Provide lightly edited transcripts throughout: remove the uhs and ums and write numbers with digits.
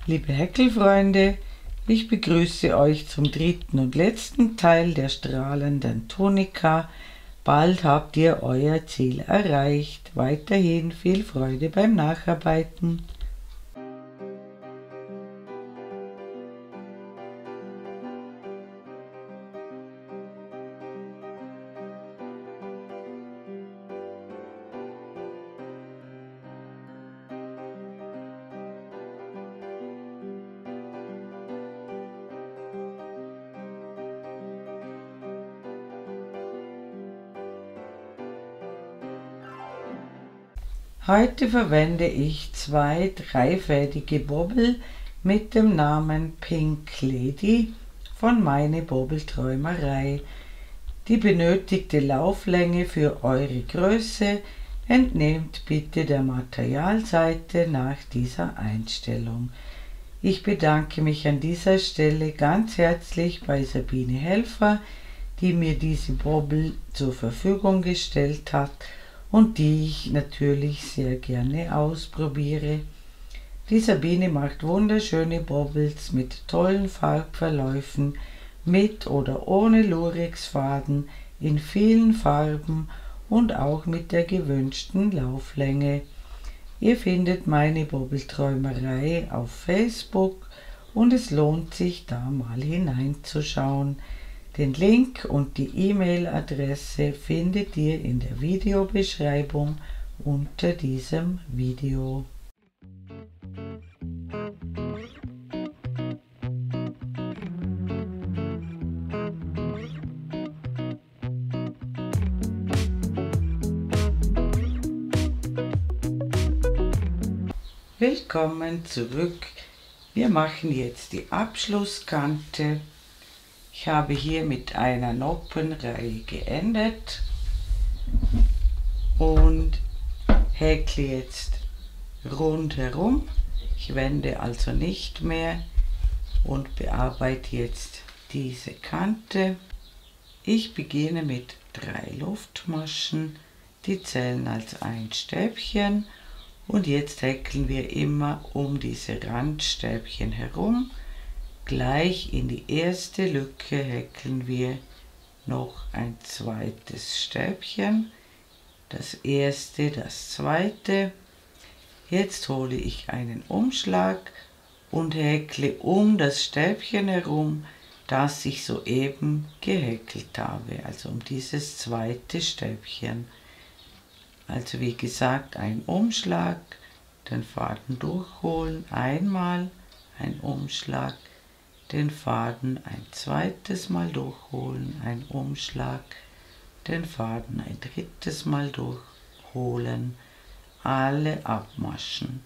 Liebe Häkelfreunde, ich begrüße euch zum dritten und letzten Teil der strahlenden Tunika. Bald habt ihr euer Ziel erreicht. Weiterhin viel Freude beim Nacharbeiten. Heute verwende ich zwei dreifädige Bobbel mit dem Namen Pink Lady von Meine Bobbelträumerei. Die benötigte Lauflänge für eure Größe entnehmt bitte der Materialseite nach dieser Einstellung. Ich bedanke mich an dieser Stelle ganz herzlich bei Sabine Helfer, die mir diese Bobbel zur Verfügung gestellt hat und die ich natürlich sehr gerne ausprobiere. Die Sabine macht wunderschöne Bobbels mit tollen Farbverläufen, mit oder ohne Lurex-Faden, in vielen Farben und auch mit der gewünschten Lauflänge. Ihr findet Meine Bobbelträumerei auf Facebook und es lohnt sich, da mal hineinzuschauen. Den Link und die E-Mail-Adresse findet ihr in der Videobeschreibung unter diesem Video. Willkommen zurück. Wir machen jetzt die Abschlusskante. Ich habe hier mit einer Noppenreihe geendet und häkle jetzt rundherum. Ich wende also nicht mehr und bearbeite jetzt diese Kante. Ich beginne mit 3 Luftmaschen, die zählen als ein Stäbchen und jetzt häkeln wir immer um diese Randstäbchen herum. Gleich in die erste Lücke häkeln wir noch ein zweites Stäbchen, das erste, das zweite. Jetzt hole ich einen Umschlag und häkle um das Stäbchen herum, das ich soeben gehäkelt habe, also um dieses zweite Stäbchen. Also wie gesagt, ein Umschlag, den Faden durchholen, einmal ein Umschlag, den Faden ein zweites Mal durchholen, ein Umschlag, den Faden ein drittes Mal durchholen, alle abmaschen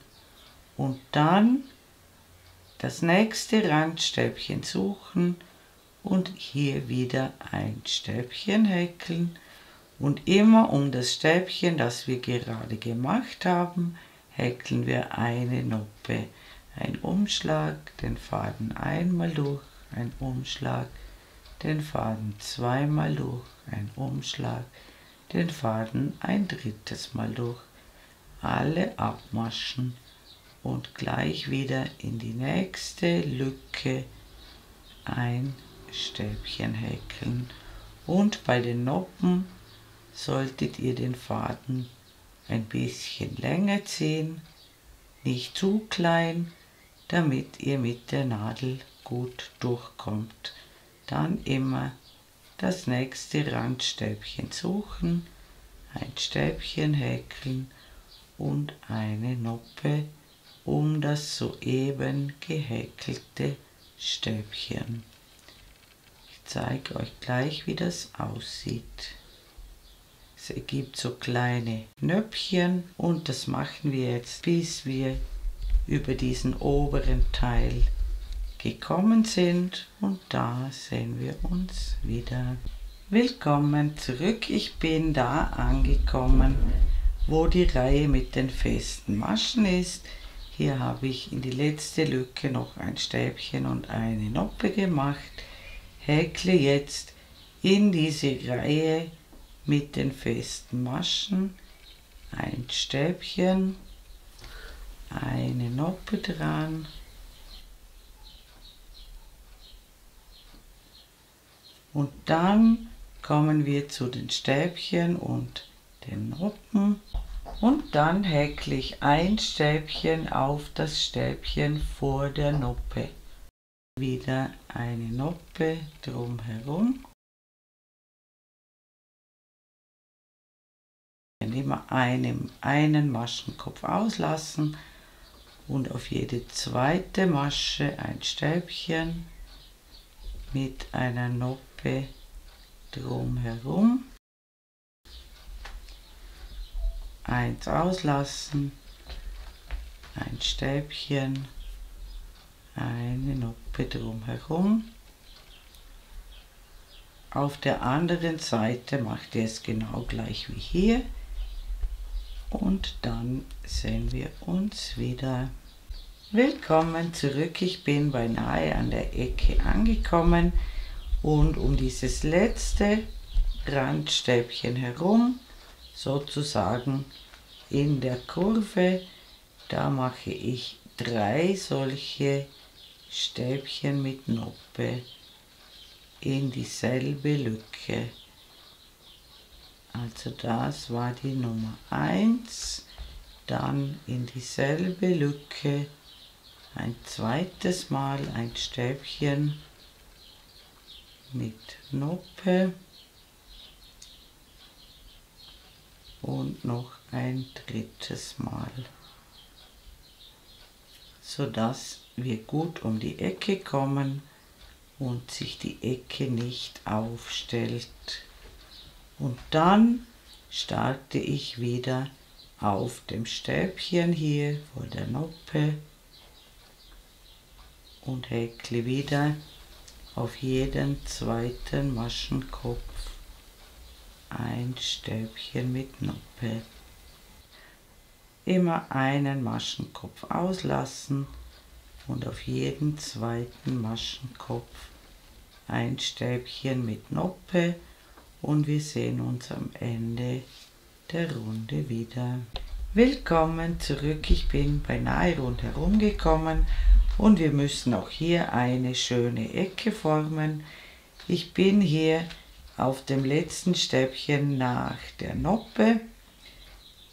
und dann das nächste Randstäbchen suchen und hier wieder ein Stäbchen häkeln und immer um das Stäbchen, das wir gerade gemacht haben, häkeln wir eine Noppe. Ein Umschlag, den Faden einmal durch, ein Umschlag, den Faden zweimal durch, ein Umschlag, den Faden ein drittes Mal durch, alle abmaschen und gleich wieder in die nächste Lücke ein Stäbchen häkeln. Und bei den Noppen solltet ihr den Faden ein bisschen länger ziehen, nicht zu klein, damit ihr mit der Nadel gut durchkommt. Dann immer das nächste Randstäbchen suchen, ein Stäbchen häkeln und eine Noppe um das soeben gehäkelte Stäbchen. Ich zeige euch gleich, wie das aussieht. Es ergibt so kleine Nöpfchen und das machen wir jetzt, bis wir über diesen oberen Teil gekommen sind und da sehen wir uns wieder. Willkommen zurück, ich bin da angekommen, wo die Reihe mit den festen Maschen ist. Hier habe ich in die letzte Lücke noch ein Stäbchen und eine Noppe gemacht, häkle jetzt in diese Reihe mit den festen Maschen ein Stäbchen, eine Noppe dran, Und dann kommen wir zu den Stäbchen und den Noppen. Und dann häkle ich ein Stäbchen auf das Stäbchen vor der Noppe. Wieder eine Noppe drumherum. Immer einen Maschenkopf auslassen und auf jede zweite Masche ein Stäbchen mit einer Noppe drumherum. Eins auslassen, ein Stäbchen, eine Noppe drumherum. Auf der anderen Seite macht ihr es genau gleich wie hier. Und dann sehen wir uns wieder. Willkommen zurück, ich bin beinahe an der Ecke angekommen und um dieses letzte Randstäbchen herum, sozusagen in der Kurve, da mache ich 3 solche Stäbchen mit Noppe in dieselbe Lücke. Also das war die Nummer 1, dann in dieselbe Lücke ein zweites Mal ein Stäbchen mit Noppe und noch ein drittes Mal, sodass wir gut um die Ecke kommen und sich die Ecke nicht aufstellt. Und dann starte ich wieder auf dem Stäbchen hier vor der Noppe und häkle wieder auf jeden zweiten Maschenkopf ein Stäbchen mit Noppe. Immer einen Maschenkopf auslassen und auf jeden zweiten Maschenkopf ein Stäbchen mit Noppe. Und wir sehen uns am Ende der Runde wieder. Willkommen zurück, ich bin beinahe rundherum gekommen und wir müssen auch hier eine schöne Ecke formen. Ich bin hier auf dem letzten Stäbchen nach der Noppe.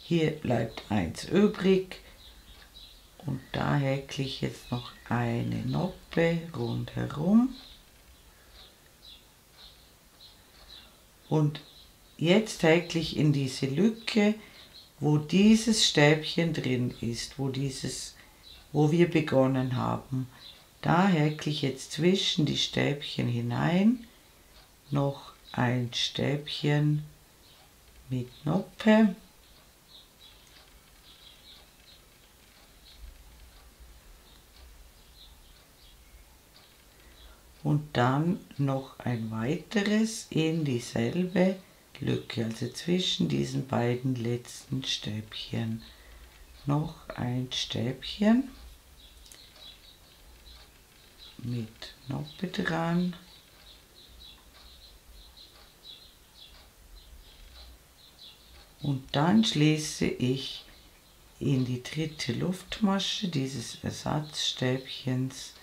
Hier bleibt eins übrig und da häkle ich jetzt noch eine Noppe rundherum. Und jetzt häkle ich in diese Lücke, wo dieses Stäbchen drin ist, wo wir begonnen haben. Da häkle ich jetzt zwischen die Stäbchen hinein noch ein Stäbchen mit Noppe. Und dann noch ein weiteres in dieselbe Lücke, also zwischen diesen beiden letzten Stäbchen. Noch ein Stäbchen mit Noppe dran. Und dann schließe ich in die dritte Luftmasche dieses Ersatzstäbchens,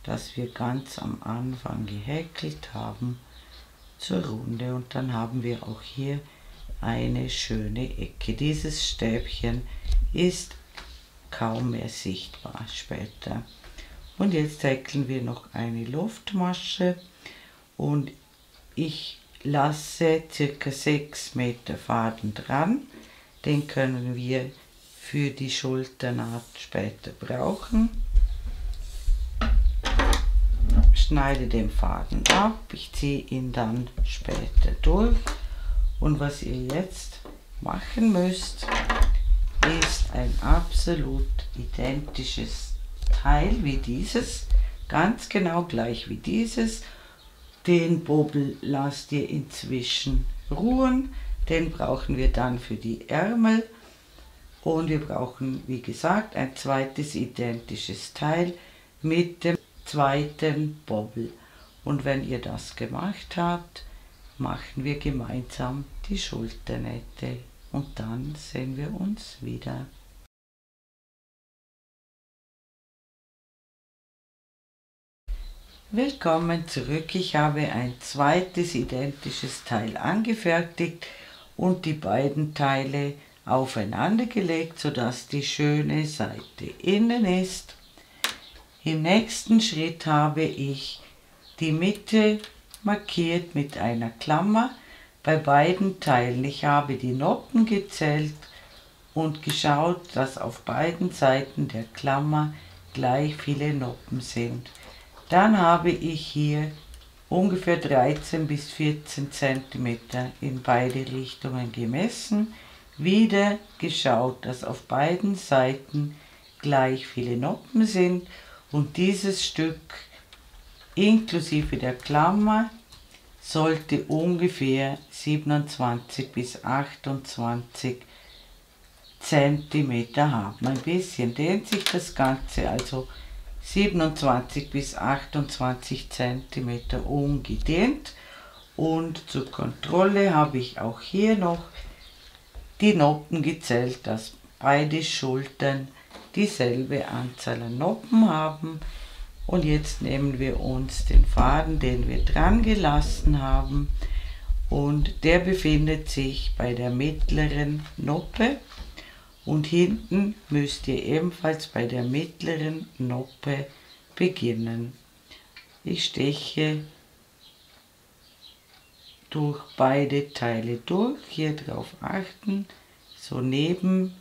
das wir ganz am Anfang gehäkelt haben, zur Runde. Und dann haben wir auch hier eine schöne Ecke. Dieses Stäbchen ist kaum mehr sichtbar später. Und jetzt häkeln wir noch eine Luftmasche und ich lasse ca. 6 Meter Faden dran. Den können wir für die Schulternaht später brauchen. Schneide den Faden ab, ich ziehe ihn dann später durch. Und was ihr jetzt machen müsst, ist ein absolut identisches Teil wie dieses, ganz genau gleich wie dieses. Den Bobbel lasst ihr inzwischen ruhen, den brauchen wir dann für die Ärmel. Und wir brauchen, wie gesagt, ein zweites identisches Teil mit dem zweiten Bobbel. Und wenn ihr das gemacht habt, machen wir gemeinsam die Schulternähte und dann sehen wir uns wieder. Willkommen zurück. Ich habe ein zweites identisches Teil angefertigt und die beiden Teile aufeinander gelegt, sodass die schöne Seite innen ist. Im nächsten Schritt habe ich die Mitte markiert mit einer Klammer bei beiden Teilen. Ich habe die Noppen gezählt und geschaut, dass auf beiden Seiten der Klammer gleich viele Noppen sind. Dann habe ich hier ungefähr 13 bis 14 cm in beide Richtungen gemessen. Wieder geschaut, dass auf beiden Seiten gleich viele Noppen sind und dieses Stück inklusive der Klammer sollte ungefähr 27 bis 28 cm haben. Ein bisschen dehnt sich das Ganze, also 27 bis 28 cm ungedehnt. Und zur Kontrolle habe ich auch hier noch die Noppen gezählt, dass beide Schultern dieselbe Anzahl an Noppen haben. Und jetzt nehmen wir uns den Faden, den wir dran gelassen haben, und der befindet sich bei der mittleren Noppe. Und hinten müsst ihr ebenfalls bei der mittleren Noppe beginnen. Ich steche durch beide Teile durch, hier drauf achten, so neben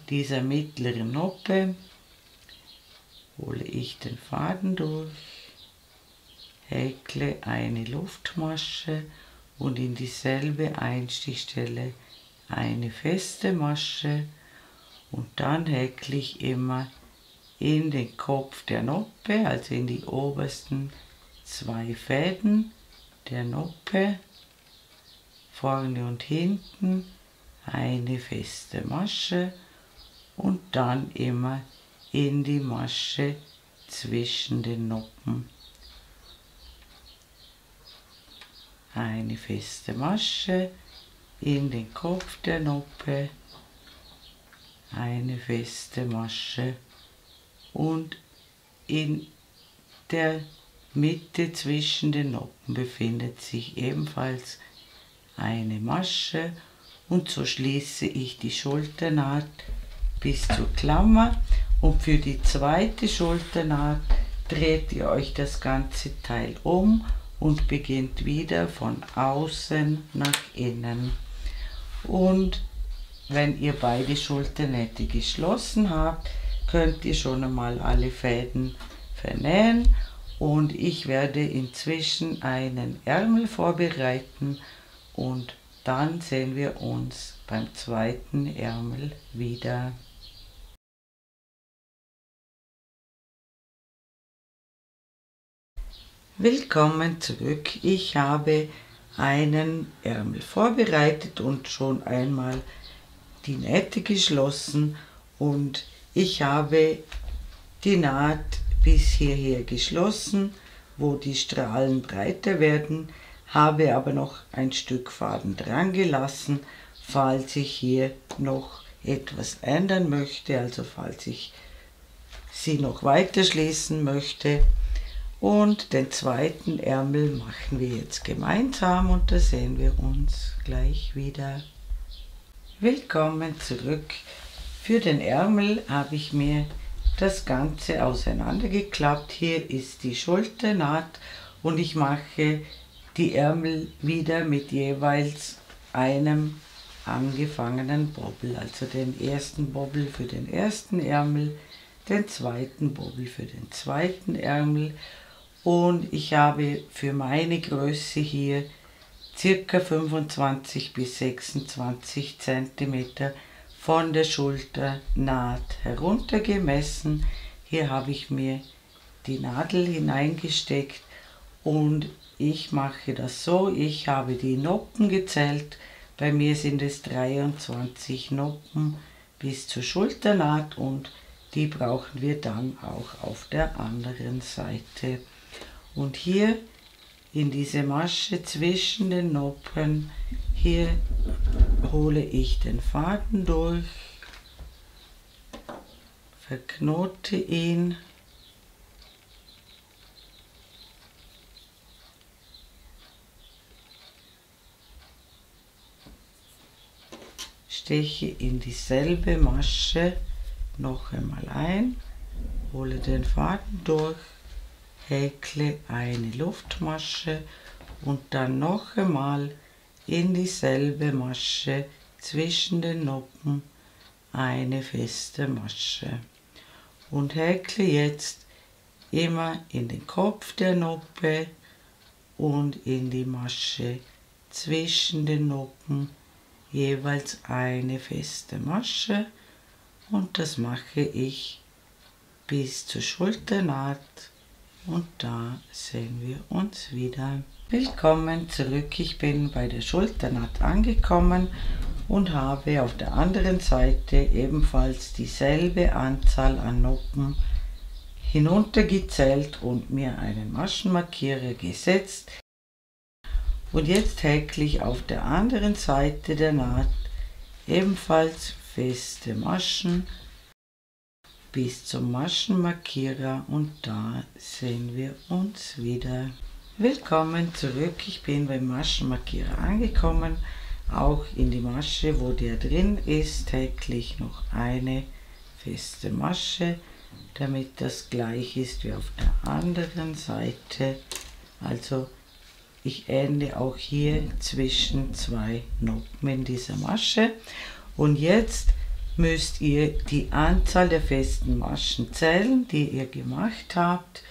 dieser mittleren Noppe hole ich den Faden durch, häkle eine Luftmasche und in dieselbe Einstichstelle eine feste Masche. Und dann häkle ich immer in den Kopf der Noppe, also in die obersten zwei Fäden der Noppe, vorne und hinten eine feste Masche und dann immer in die Masche zwischen den Noppen. Eine feste Masche in den Kopf der Noppe, eine feste Masche und in der Mitte zwischen den Noppen befindet sich ebenfalls eine Masche und so schließe ich die Schulternaht bis zur Klammer und für die zweite Schulternaht dreht ihr euch das ganze Teil um und beginnt wieder von außen nach innen. Und wenn ihr beide Schulternähte geschlossen habt, könnt ihr schon einmal alle Fäden vernähen und ich werde inzwischen einen Ärmel vorbereiten und dann sehen wir uns beim zweiten Ärmel wieder. Willkommen zurück. Ich habe einen Ärmel vorbereitet und schon einmal die Nähte geschlossen und ich habe die Naht bis hierher geschlossen, wo die Strahlen breiter werden, habe aber noch ein Stück Faden dran gelassen, falls ich hier noch etwas ändern möchte, also falls ich sie noch weiter schließen möchte. Und den zweiten Ärmel machen wir jetzt gemeinsam und da sehen wir uns gleich wieder. Willkommen zurück. Für den Ärmel habe ich mir das Ganze auseinandergeklappt. Hier ist die Schulternaht und ich mache die Ärmel wieder mit jeweils einem angefangenen Bobbel. Also den ersten Bobbel für den ersten Ärmel, den zweiten Bobbel für den zweiten Ärmel. Und ich habe für meine Größe hier ca. 25 bis 26 cm von der Schulternaht herunter gemessen. Hier habe ich mir die Nadel hineingesteckt und ich mache das so, ich habe die Noppen gezählt, bei mir sind es 23 Noppen bis zur Schulternaht und die brauchen wir dann auch auf der anderen Seite. Und hier in diese Masche zwischen den Noppen, hier hole ich den Faden durch, verknote ihn steche in dieselbe Masche noch einmal ein, hole den Faden durch, häkle eine Luftmasche und dann noch einmal in dieselbe Masche zwischen den Noppen eine feste Masche und häkle jetzt immer in den Kopf der Noppe und in die Masche zwischen den Noppen jeweils eine feste Masche und das mache ich bis zur Schulternaht und da sehen wir uns wieder. Willkommen zurück, ich bin bei der Schulternaht angekommen und habe auf der anderen Seite ebenfalls dieselbe Anzahl an Noppen hinuntergezählt und mir einen Maschenmarkierer gesetzt. Und jetzt häkle ich auf der anderen Seite der Naht ebenfalls feste Maschen bis zum Maschenmarkierer und da sehen wir uns wieder. Willkommen zurück, ich bin beim Maschenmarkierer angekommen. Auch in die Masche, wo der drin ist, häkle ich noch eine feste Masche, damit das gleich ist wie auf der anderen Seite. Also ich ende auch hier zwischen zwei Noppen in dieser Masche. Und jetzt müsst ihr die Anzahl der festen Maschen zählen, die ihr gemacht habt.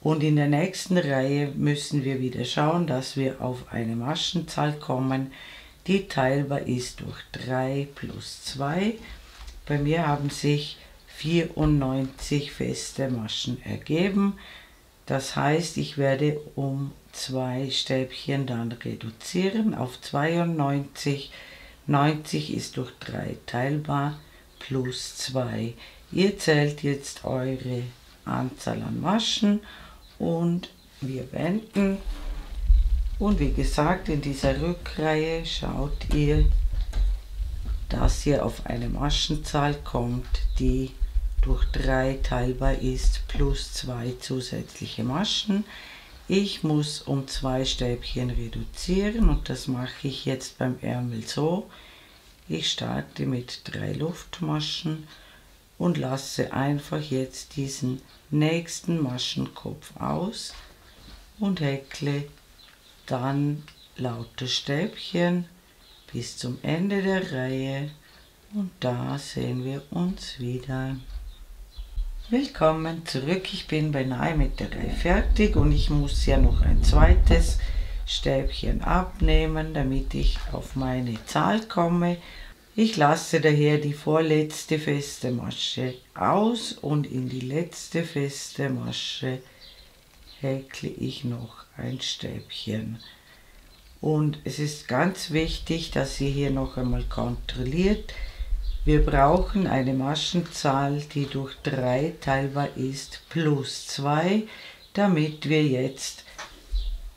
Und in der nächsten Reihe müssen wir wieder schauen, dass wir auf eine Maschenzahl kommen, die teilbar ist durch 3 plus 2. Bei mir haben sich 94 feste Maschen ergeben. Das heißt, ich werde um 2 Stäbchen dann reduzieren auf 92. 90 ist durch 3 teilbar plus 2. Ihr zählt jetzt eure Anzahl an Maschen und wir wenden. Und wie gesagt, in dieser Rückreihe schaut ihr, dass ihr auf eine Maschenzahl kommt, die durch 3 teilbar ist plus 2 zusätzliche Maschen. Ich muss um 2 Stäbchen reduzieren und das mache ich jetzt beim Ärmel so. Ich starte mit 3 Luftmaschen und lasse einfach jetzt diesen nächsten Maschenkopf aus und häkle dann lauter Stäbchen bis zum Ende der Reihe und da sehen wir uns wieder. Willkommen zurück, ich bin beinahe mit der Reihe fertig und ich muss ja noch ein zweites Stäbchen abnehmen, damit ich auf meine Zahl komme. Ich lasse daher die vorletzte feste Masche aus und in die letzte feste Masche häkle ich noch ein Stäbchen. Und es ist ganz wichtig, dass ihr hier noch einmal kontrolliert. Wir brauchen eine Maschenzahl, die durch 3 teilbar ist, plus 2, damit wir jetzt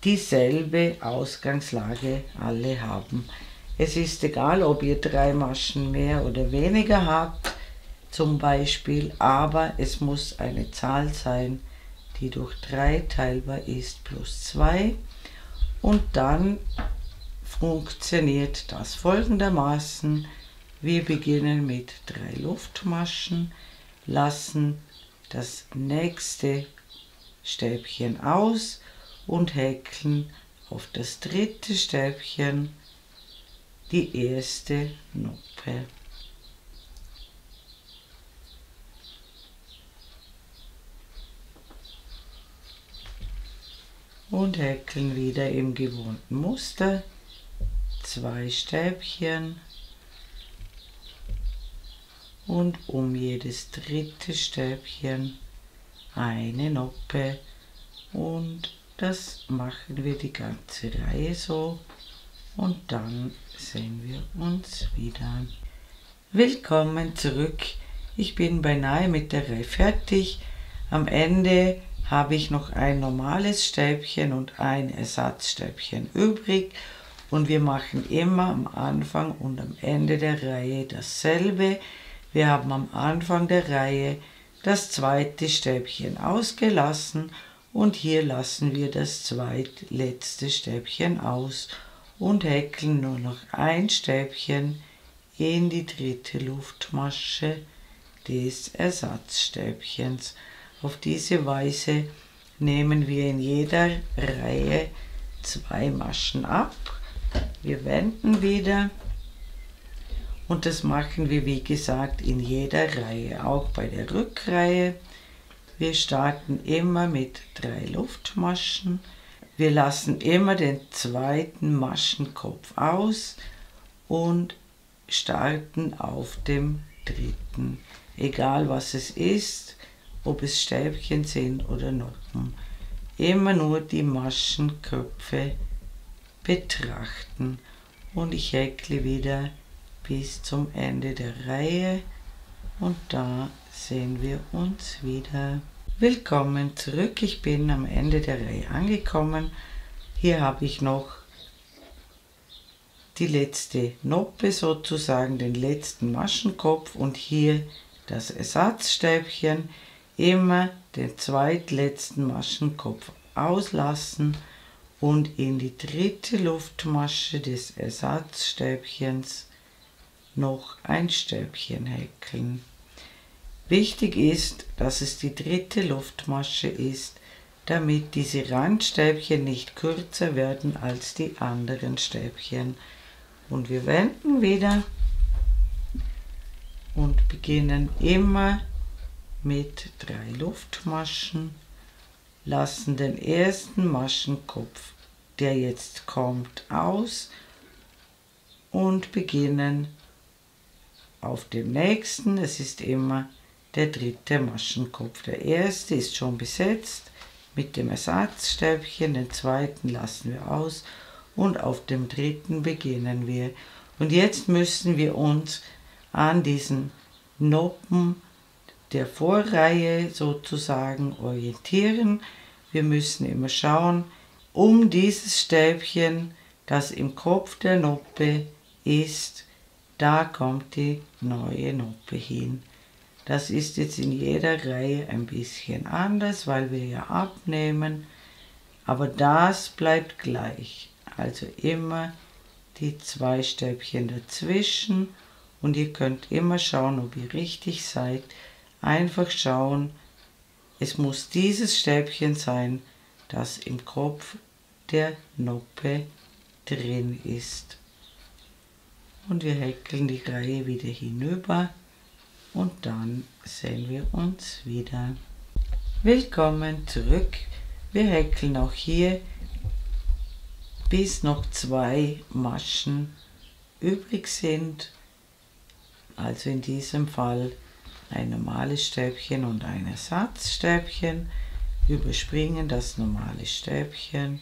dieselbe Ausgangslage alle haben. Es ist egal, ob ihr 3 Maschen mehr oder weniger habt, zum Beispiel, aber es muss eine Zahl sein, die durch 3 teilbar ist, plus 2. Und dann funktioniert das folgendermaßen. Wir beginnen mit 3 Luftmaschen, lassen das nächste Stäbchen aus und häkeln auf das dritte Stäbchen die erste Noppe. Und häkeln wieder im gewohnten Muster 2 Stäbchen und um jedes dritte Stäbchen eine Noppe und das machen wir die ganze Reihe so und dann sehen wir uns wieder. Willkommen zurück, ich bin beinahe mit der Reihe fertig. Am Ende habe ich noch ein normales Stäbchen und ein Ersatzstäbchen übrig und wir machen immer am Anfang und am Ende der Reihe dasselbe. Wir haben am Anfang der Reihe das zweite Stäbchen ausgelassen und hier lassen wir das zweitletzte Stäbchen aus und häkeln nur noch ein Stäbchen in die dritte Luftmasche des Ersatzstäbchens. Auf diese Weise nehmen wir in jeder Reihe 2 Maschen ab. Wir wenden wieder und das machen wir wie gesagt in jeder Reihe, auch bei der Rückreihe. Wir starten immer mit 3 Luftmaschen. Wir lassen immer den zweiten Maschenkopf aus und starten auf dem dritten. Egal was es ist, ob es Stäbchen sind oder Noppen. Immer nur die Maschenköpfe betrachten. Und ich häkle wieder bis zum Ende der Reihe. Und da sehen wir uns wieder. Willkommen zurück, ich bin am Ende der Reihe angekommen. Hier habe ich noch die letzte Noppe sozusagen, den letzten Maschenkopf und hier das Ersatzstäbchen. Immer den zweitletzten Maschenkopf auslassen und in die dritte Luftmasche des Ersatzstäbchens noch ein Stäbchen häkeln. Wichtig ist, dass es die dritte Luftmasche ist, damit diese Randstäbchen nicht kürzer werden als die anderen Stäbchen. Und wir wenden wieder und beginnen immer mit 3 Luftmaschen, lassen den ersten Maschenkopf, der jetzt kommt, aus und beginnen auf dem nächsten. Es ist immer der dritte Maschenkopf. Der erste ist schon besetzt mit dem Ersatzstäbchen, den zweiten lassen wir aus und auf dem dritten beginnen wir. Und jetzt müssen wir uns an diesen Noppen der Vorreihe sozusagen orientieren. Wir müssen immer schauen, um dieses Stäbchen, das im Kopf der Noppe ist, da kommt die neue Noppe hin. Das ist jetzt in jeder Reihe ein bisschen anders, weil wir ja abnehmen, aber das bleibt gleich. Also immer die 2 Stäbchen dazwischen und ihr könnt immer schauen, ob ihr richtig seid. Einfach schauen, es muss dieses Stäbchen sein, das im Kopf der Noppe drin ist. Und wir häkeln die Reihe wieder hinüber und dann sehen wir uns wieder. Willkommen zurück. Wir häkeln auch hier, bis noch 2 Maschen übrig sind. Also in diesem Fall ein normales Stäbchen und ein Ersatzstäbchen. Überspringen das normale Stäbchen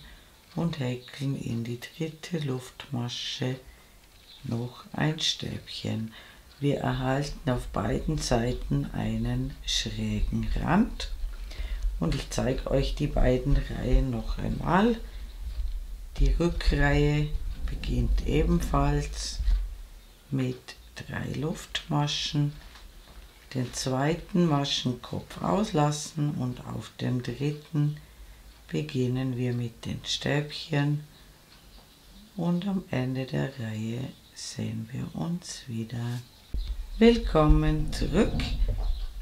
und häkeln in die dritte Luftmasche noch ein Stäbchen. Wir erhalten auf beiden Seiten einen schrägen Rand und ich zeige euch die beiden Reihen noch einmal. Die Rückreihe beginnt ebenfalls mit 3 Luftmaschen, den zweiten Maschenkopf auslassen und auf dem dritten beginnen wir mit den Stäbchen und am Ende der Reihe sehen wir uns wieder. Willkommen zurück.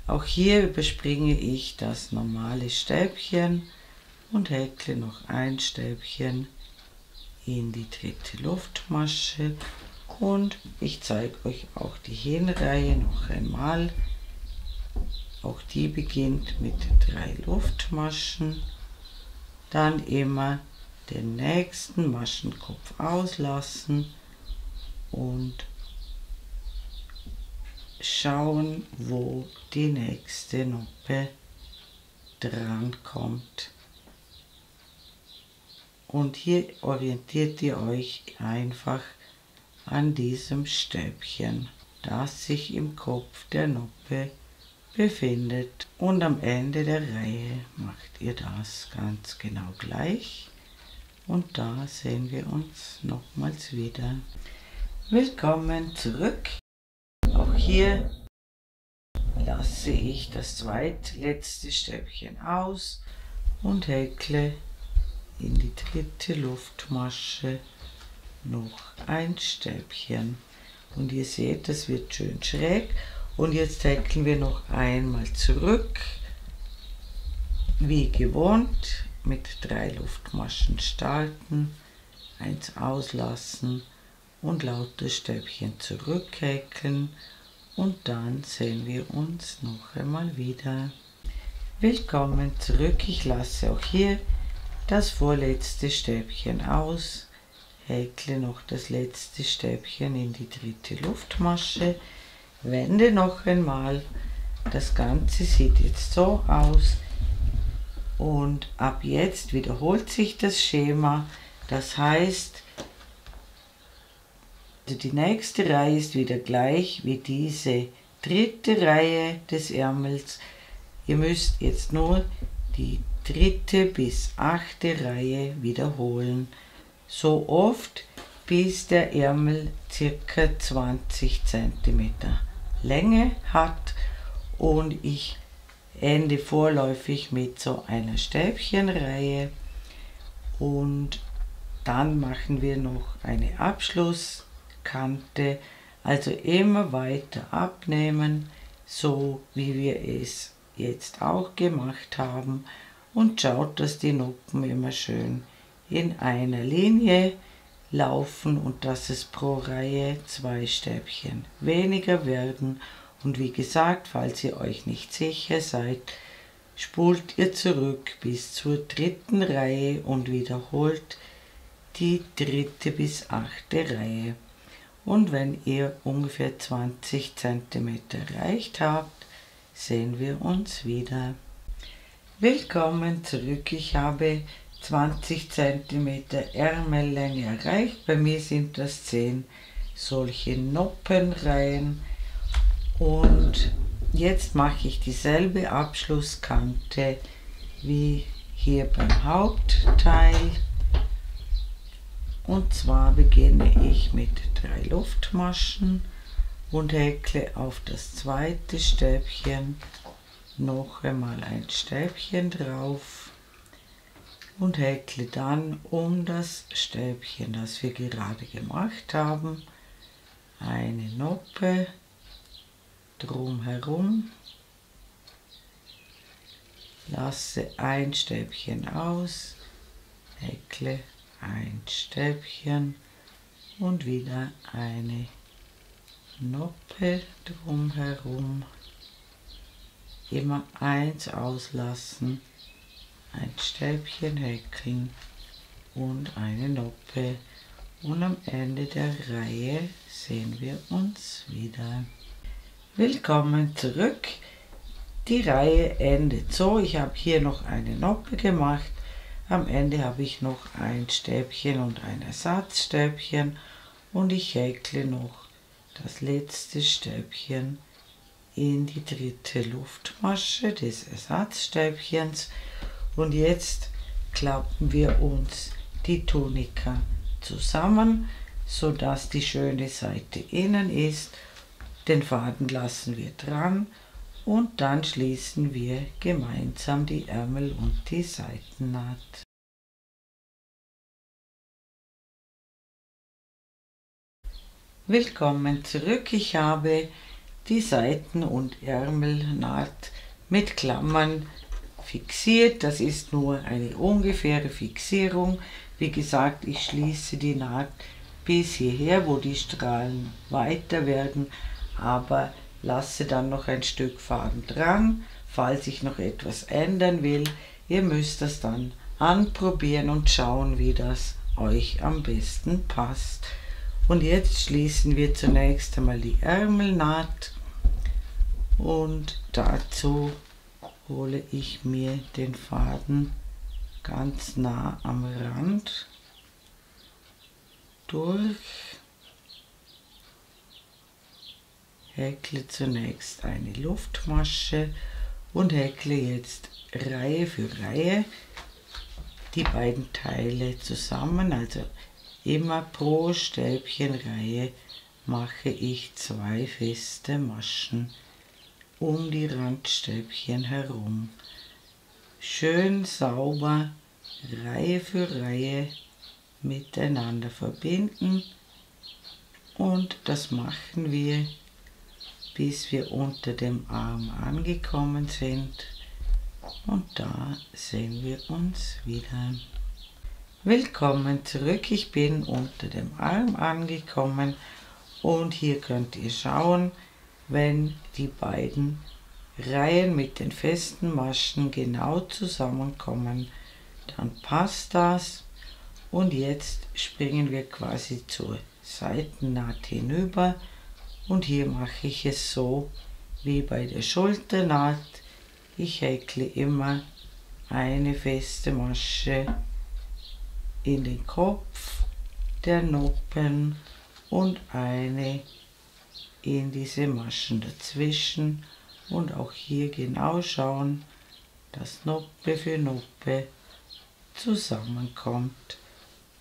Auch hier überspringe ich das normale Stäbchen und häkle noch ein Stäbchen in die dritte Luftmasche und ich zeige euch auch die Hinreihe noch einmal. Auch die beginnt mit 3 Luftmaschen, dann immer den nächsten Maschenkopf auslassen und schauen, wo die nächste Noppe dran kommt. Und hier orientiert ihr euch einfach an diesem Stäbchen, das sich im Kopf der Noppe befindet. Und am Ende der Reihe macht ihr das ganz genau gleich. Und da sehen wir uns nochmals wieder. Willkommen zurück. Auch hier lasse ich das zweitletzte Stäbchen aus und häkle in die dritte Luftmasche noch ein Stäbchen. Und ihr seht, das wird schön schräg. Und jetzt häkeln wir noch einmal zurück, wie gewohnt, mit 3 Luftmaschen starten, 1 auslassen und lauter Stäbchen zurückhäkeln. Und dann sehen wir uns noch einmal wieder. Willkommen zurück. Ich lasse auch hier das vorletzte Stäbchen aus, häkle noch das letzte Stäbchen in die 3. Luftmasche, wende noch einmal. Das Ganze sieht jetzt so aus und ab jetzt wiederholt sich das Schema. Das heißt, die nächste Reihe ist wieder gleich wie diese 3. Reihe des Ärmels. Ihr müsst jetzt nur die 3. bis 8. Reihe wiederholen. So oft, bis der Ärmel ca. 20 cm Länge hat, und ich ende vorläufig mit so einer Stäbchenreihe, und dann machen wir noch eine Abschlusskante, also immer weiter abnehmen, so wie wir es jetzt auch gemacht haben, und schaut, dass die Noppen immer schön in einer Linie laufen und dass es pro Reihe 2 Stäbchen weniger werden. Und wie gesagt, falls ihr euch nicht sicher seid, spult ihr zurück bis zur 3. Reihe und wiederholt die 3. bis 8. Reihe. Und wenn ihr ungefähr 20 cm erreicht habt, sehen wir uns wieder. Willkommen zurück. Ich habe 20 cm Ärmellänge erreicht. Bei mir sind das 10 solche Noppenreihen. Und jetzt mache ich dieselbe Abschlusskante wie hier beim Hauptteil. Und zwar beginne ich mit 3 Luftmaschen und häkle auf das 2. Stäbchen noch einmal ein Stäbchen drauf und häkle dann um das Stäbchen, das wir gerade gemacht haben, eine Noppe drumherum, lasse ein Stäbchen aus, häkle ein Stäbchen und wieder eine Noppe drumherum, immer eins auslassen, ein Stäbchen häkeln und eine Noppe, und am Ende der Reihe sehen wir uns wieder. Willkommen zurück. Die Reihe endet so. Ich habe hier noch eine Noppe gemacht. Am Ende habe ich noch ein Stäbchen und ein Ersatzstäbchen, und ich häkle noch das letzte Stäbchen in die 3. Luftmasche des Ersatzstäbchens. Und jetzt klappen wir uns die Tunika zusammen, so dass die schöne Seite innen ist. Den Faden lassen wir dran und dann schließen wir gemeinsam die Ärmel und die Seitennaht. Willkommen zurück. Ich habe die Seiten- und Ärmelnaht mit Klammern fixiert. Das ist nur eine ungefähre Fixierung. Wie gesagt, ich schließe die Naht bis hierher, wo die Strahlen weiter werden, aber lasse dann noch ein Stück Faden dran, falls ich noch etwas ändern will. Ihr müsst das dann anprobieren und schauen, wie das euch am besten passt. Und jetzt schließen wir zunächst einmal die Ärmelnaht, und dazu hole ich mir den Faden ganz nah am Rand durch, häkle zunächst eine Luftmasche und häkle jetzt Reihe für Reihe die beiden Teile zusammen, also immer pro Stäbchenreihe mache ich 2 feste Maschen um die Randstäbchen herum. Schön sauber Reihe für Reihe miteinander verbinden Und das machen wir, bis wir unter dem Arm angekommen sind. Und da sehen wir uns wieder. Willkommen zurück, ich bin unter dem Arm angekommen und hier könnt ihr schauen, wenn die beiden Reihen mit den festen Maschen genau zusammenkommen, dann passt das. Und jetzt springen wir quasi zur Seitennaht hinüber und hier mache ich es so wie bei der Schulternaht. Ich häkle immer eine feste Masche in den Kopf der Noppen und eine in diese Maschen dazwischen und auch hier genau schauen, dass Noppe für Noppe zusammenkommt.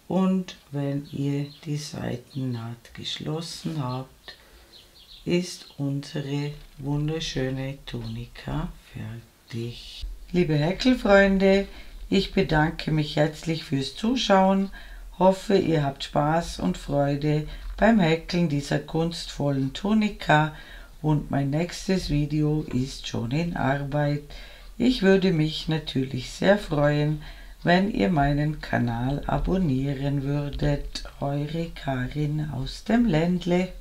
Und wenn ihr die Seitennaht geschlossen habt, ist unsere wunderschöne Tunika fertig. Liebe Häkelfreunde, ich bedanke mich herzlich fürs Zuschauen, hoffe ihr habt Spaß und Freude beim Häkeln dieser kunstvollen Tunika und mein nächstes Video ist schon in Arbeit. Ich würde mich natürlich sehr freuen, wenn ihr meinen Kanal abonnieren würdet. Eure Karin aus dem Ländle.